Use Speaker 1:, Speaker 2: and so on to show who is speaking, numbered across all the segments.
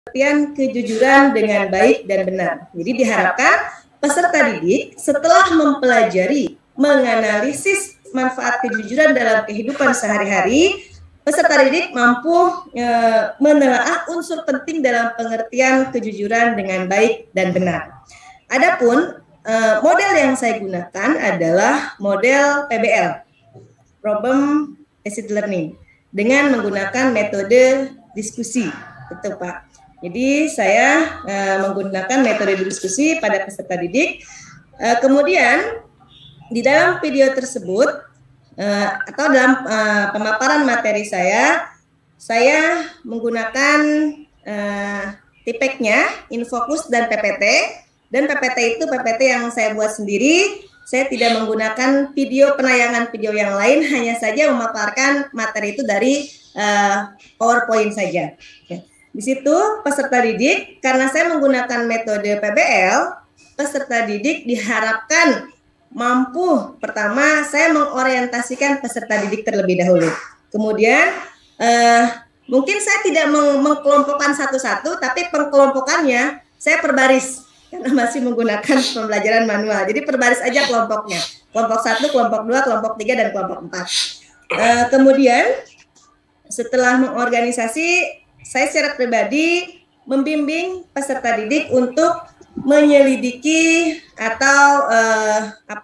Speaker 1: pengertian kejujuran dengan baik dan benar. Jadi diharapkan peserta didik setelah mempelajari, menganalisis manfaat kejujuran dalam kehidupan sehari-hari, peserta didik mampu menelaah unsur penting dalam pengertian kejujuran dengan baik dan benar. Adapun model yang saya gunakan adalah model PBL, Problem Based Learning, dengan menggunakan metode diskusi, betul Pak. Jadi saya menggunakan metode diskusi pada peserta didik. Kemudian di dalam video tersebut atau dalam pemaparan materi saya menggunakan tipeknya Infocus dan PPT. Dan PPT itu PPT yang saya buat sendiri. Saya tidak menggunakan penayangan video yang lain, hanya saja memaparkan materi itu dari PowerPoint saja. Di situ peserta didik, karena saya menggunakan metode PBL, peserta didik diharapkan mampu, pertama saya mengorientasikan peserta didik terlebih dahulu. Kemudian mungkin saya tidak mengkelompokkan satu-satu, tapi pengkelompokannya saya perbaris karena masih menggunakan pembelajaran manual. Jadi perbaris aja kelompoknya. Kelompok 1, kelompok 2, kelompok 3, dan kelompok 4. Kemudian setelah mengorganisasi, saya secara pribadi membimbing peserta didik untuk menyelidiki atau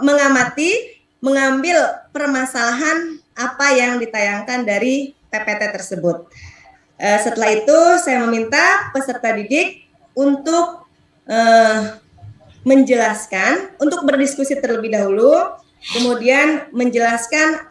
Speaker 1: mengamati, mengambil permasalahan apa yang ditayangkan dari PPT tersebut. Setelah itu saya meminta peserta didik untuk menjelaskan, untuk berdiskusi terlebih dahulu, kemudian menjelaskan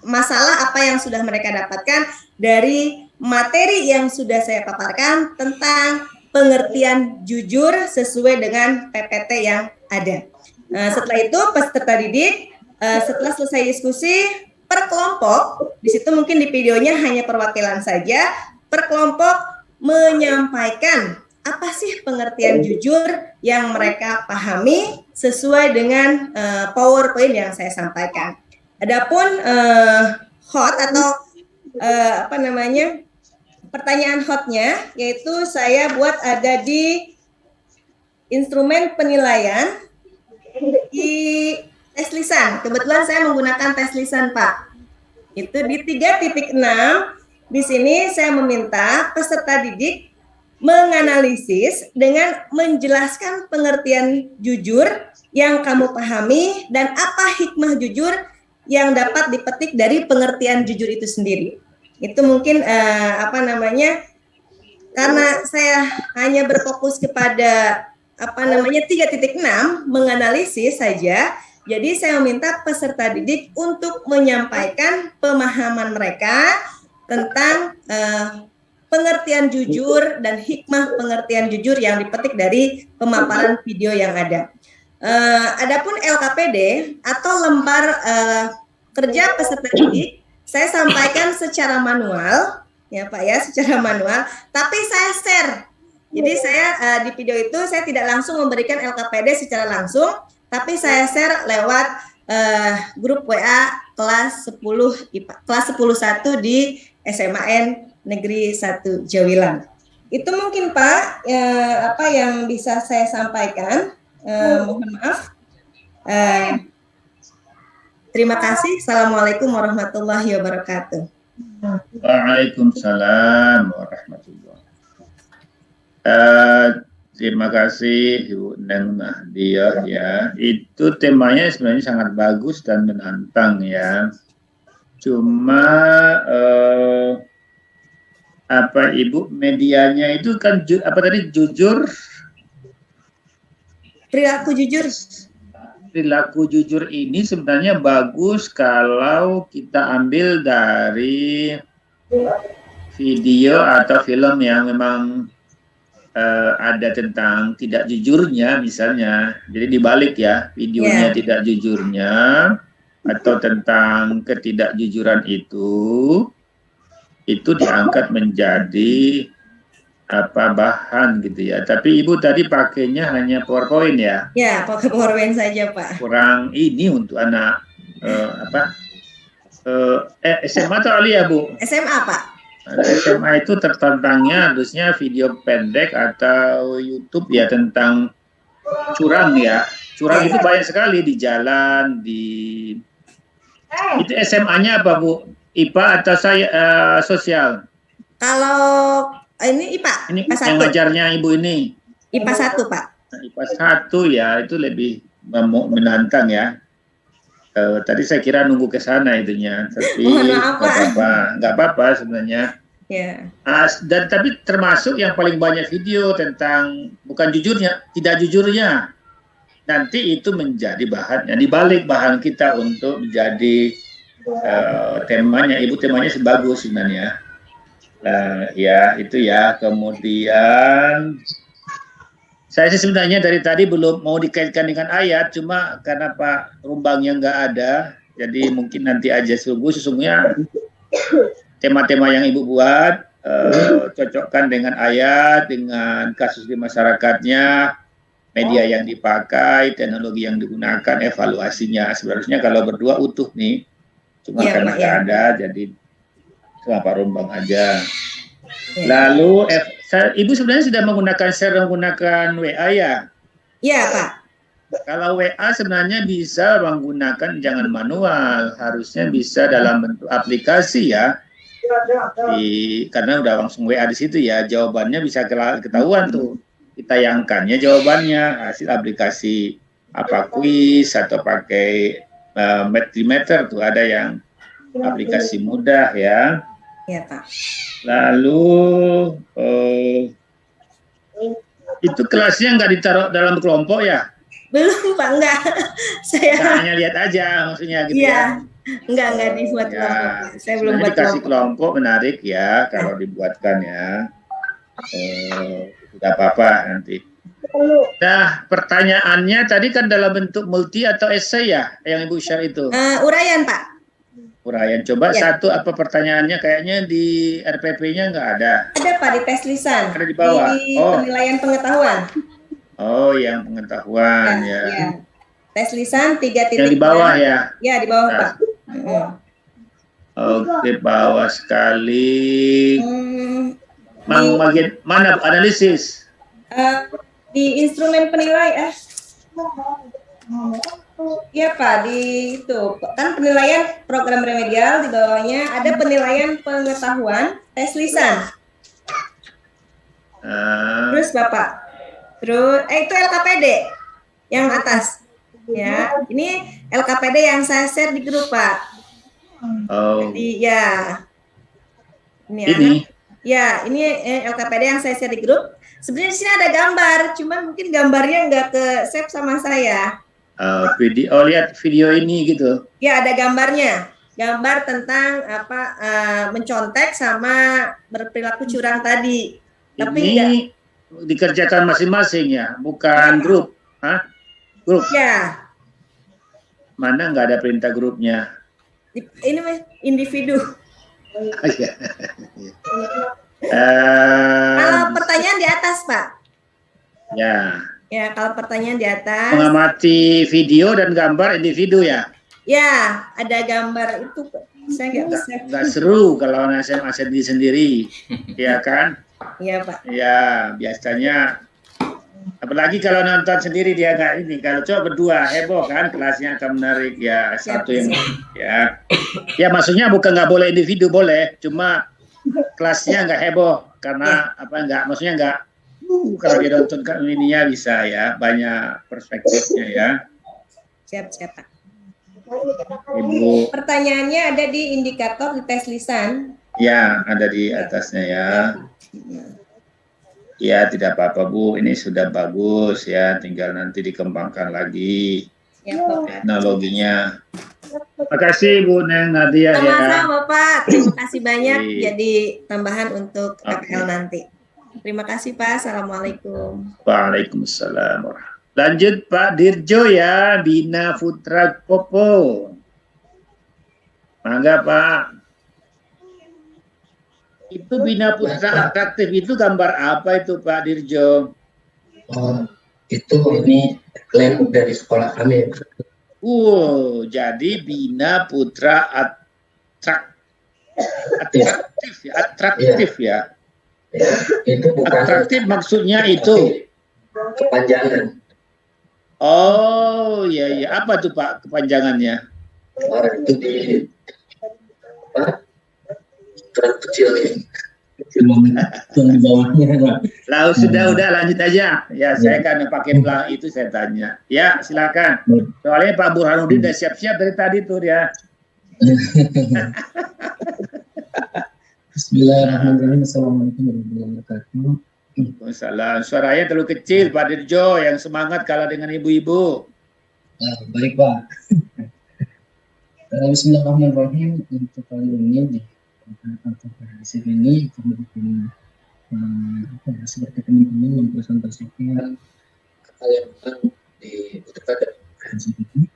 Speaker 1: masalah apa yang sudah mereka dapatkan dari materi yang sudah saya paparkan tentang pengertian jujur sesuai dengan PPT yang ada. Setelah itu peserta didik setelah selesai diskusi per kelompok, di situ mungkin di videonya hanya perwakilan saja, per kelompok menyampaikan apa sih pengertian jujur yang mereka pahami sesuai dengan PowerPoint yang saya sampaikan. Adapun hot atau pertanyaan hotnya, yaitu saya buat ada di instrumen penilaian di tes lisan. Kebetulan saya menggunakan tes lisan, Pak. Itu di 3.6, di sini saya meminta peserta didik menganalisis dengan menjelaskan pengertian jujur yang kamu pahami dan apa hikmah jujur yang dapat dipetik dari pengertian jujur itu sendiri. Itu mungkin karena saya hanya berfokus kepada 3.6 menganalisis saja. Jadi saya meminta peserta didik untuk menyampaikan pemahaman mereka tentang pengertian jujur dan hikmah pengertian jujur yang dipetik dari pemaparan video yang ada. Adapun LKPD atau lembar kerja peserta didik, saya sampaikan secara manual, ya Pak ya, secara manual. Tapi saya share. Jadi saya di video itu saya tidak langsung memberikan LKPD secara langsung, tapi saya share lewat grup WA kelas 10 IPA, kelas 10.1 di SMAN Negeri 1 Jawilan. Itu mungkin Pak apa yang bisa saya sampaikan. Mohon maaf. Terima kasih. Assalamualaikum warahmatullahi wabarakatuh.
Speaker 2: Waalaikumsalam warahmatullahi wabarakatuh. Terima kasih Ibu Neng Nahdiah ya. Itu temanya sebenarnya sangat bagus dan menantang ya. Cuma Ibu medianya itu kan jujur, perilaku jujur. Perilaku jujur ini sebenarnya bagus kalau kita ambil dari video atau film yang memang ada tentang tidak jujurnya misalnya. Jadi dibalik ya, videonya tidak jujurnya atau tentang ketidakjujuran itu diangkat menjadi bahan gitu ya. Tapi Ibu tadi pakainya hanya PowerPoint ya? Ya, pakai PowerPoint saja Pak. Kurang ini untuk anak SMA atau Alia Bu? SMA Pak. SMA itu tertantangnya harusnya video pendek atau YouTube ya tentang curang ya. Curang itu banyak sekali di jalan, itu SMA-nya apa Bu? IPA atau sosial?
Speaker 1: Kalau ini IPA,
Speaker 2: Ini
Speaker 1: IPA
Speaker 2: yang
Speaker 1: 1.
Speaker 2: ngajarnya Ibu ini.
Speaker 1: IPA 1, Pak.
Speaker 2: IPA 1 ya, itu lebih menantang ya. Tadi saya kira nunggu ke sana itunya, tapi nggak apa-apa sebenarnya.
Speaker 1: Yeah.
Speaker 2: Dan tapi termasuk yang paling banyak video tentang bukan jujurnya, tidak jujurnya. Nanti itu menjadi bahannya, dibalik bahan kita untuk menjadi temanya, Ibu temanya sebagus sebenarnya. Ya itu ya. Kemudian saya sih sebenarnya dari tadi belum mau dikaitkan dengan ayat, cuma karena Pak Rumbangnya nggak ada, jadi mungkin nanti aja. Sesungguhnya tema-tema yang Ibu buat cocokkan dengan ayat, dengan kasus di masyarakatnya, media yang dipakai, teknologi yang digunakan, evaluasinya. Sebenarnya kalau berdua utuh nih, cuma karena nggak ada, jadi cuma Pak Rumbang aja. Lalu Ibu sebenarnya sudah menggunakan WA ya?
Speaker 1: Iya Pak.
Speaker 2: Kalau WA sebenarnya bisa menggunakan jangan manual, harusnya bisa dalam bentuk aplikasi ya. Karena udah langsung WA di situ ya, jawabannya bisa ketahuan tuh. Ditayangkannya jawabannya hasil aplikasi apa kuis atau pakai Mentimeter tuh ada yang aplikasi mudah ya.
Speaker 1: Iya Pak.
Speaker 2: Lalu itu kelasnya nggak ditaruh dalam kelompok ya?
Speaker 1: Belum Pak, enggak. Saya
Speaker 2: hanya lihat aja maksudnya gitu ya.
Speaker 1: Enggak dibuat kelompok. Saya belum buat
Speaker 2: dikasih kelompok menarik ya kalau dibuatkan ya. Tidak apa-apa nanti. Nah, pertanyaannya tadi kan dalam bentuk multi atau esai ya yang Ibu share itu?
Speaker 1: Uraian Pak.
Speaker 2: Uraian. Coba satu apa pertanyaannya, kayaknya di RPP-nya nggak ada.
Speaker 1: Ada Pak, di tes lisan.
Speaker 2: Ada di bawah.
Speaker 1: Di penilaian pengetahuan.
Speaker 2: Oh, yang pengetahuan ya.
Speaker 1: Tes lisan 3 titik.
Speaker 2: Yang di bawah ya?
Speaker 1: Ya, di bawah Pak.
Speaker 2: Oke, bawah sekali. Bagian mana analisis?
Speaker 1: Di instrumen penilai Iya Pak, di itu kan penilaian program remedial, di bawahnya ada penilaian pengetahuan tes lisan. Terus Bapak, itu LKPD yang atas ya. Ini LKPD yang saya share di grup Pak. Jadi ya ini ini LKPD yang saya share di grup. Sebenarnya di sini ada gambar, cuman mungkin gambarnya nggak ke save sama saya.
Speaker 2: Lihat video ini gitu.
Speaker 1: Ya, ada gambarnya. Gambar tentang mencontek sama berperilaku curang tadi. Tapi
Speaker 2: ini dikerjakan masing-masing ya, bukan grup. Hah? Grup?
Speaker 1: Ya.
Speaker 2: Mana nggak ada perintah grupnya?
Speaker 1: Ini individu. Kalau pertanyaan di atas, Pak.
Speaker 2: Ya.
Speaker 1: Ya, kalau pertanyaan di atas.
Speaker 2: Mengamati video dan gambar individu ya?
Speaker 1: Ya, ada gambar itu. Saya nggak bisa.
Speaker 2: Nggak seru kalau SMA sendiri, ya kan?
Speaker 1: Iya Pak.
Speaker 2: Ya, biasanya. Apalagi kalau nonton sendiri dia nggak ini. Kalau coba berdua heboh kan, kelasnya akan menarik ya. Satu yang ya. Ya maksudnya bukan nggak boleh individu, boleh. Cuma kelasnya nggak heboh karena maksudnya nggak. Kalau dia nonton kan ininya bisa ya, banyak perspektifnya ya.
Speaker 1: Siap Pak.
Speaker 2: Ibu.
Speaker 1: Pertanyaannya ada di indikator di tes lisan.
Speaker 2: Ya, ada di atasnya ya. Ya, tidak apa-apa Bu, ini sudah bagus ya, tinggal nanti dikembangkan lagi teknologinya. Terima kasih Bu Neng Nadia ya.
Speaker 1: Sama-sama Bapak, terima kasih banyak jadi tambahan untuk KPL nanti. Terima kasih Pak, Assalamualaikum.
Speaker 2: Waalaikumsalam. Lanjut Pak Dirjo ya, Bina Putra Popo. Mangga Pak. Itu Bina Putra Atraktif itu gambar apa itu Pak Dirjo?
Speaker 3: Oh, itu ini klaim dari sekolah kami.
Speaker 2: Jadi Bina Putra Atraktif ya, atraktif ya.
Speaker 3: Ya, itu bukan
Speaker 2: atraktif maksudnya itu
Speaker 3: kepanjangan.
Speaker 2: Oh iya iya, apa tuh Pak kepanjangannya?
Speaker 3: Itu di apa? Ukuran kecil ya. Yang di bawahnya.
Speaker 2: Lalu udah lanjut aja. Ya, saya kan pakai pelang itu saya tanya. Ya, silakan. Soalnya Pak Burhanuddin udah siap-siap dari tadi tuh ya.
Speaker 3: Bismillahirrahmanirrahim. Assalamualaikum warahmatullahi wabarakatuh.
Speaker 2: Waalaikumsalam. Suaranya terlalu kecil Pak Dirjo, yang semangat kalah dengan ibu-ibu.
Speaker 3: Baik Pak. Bismillahirrahmanirrahim. Untuk kali ini di di sini kami bikin seperti teman-teman mempresentasikan hal yang di AutoCAD prinsip itu.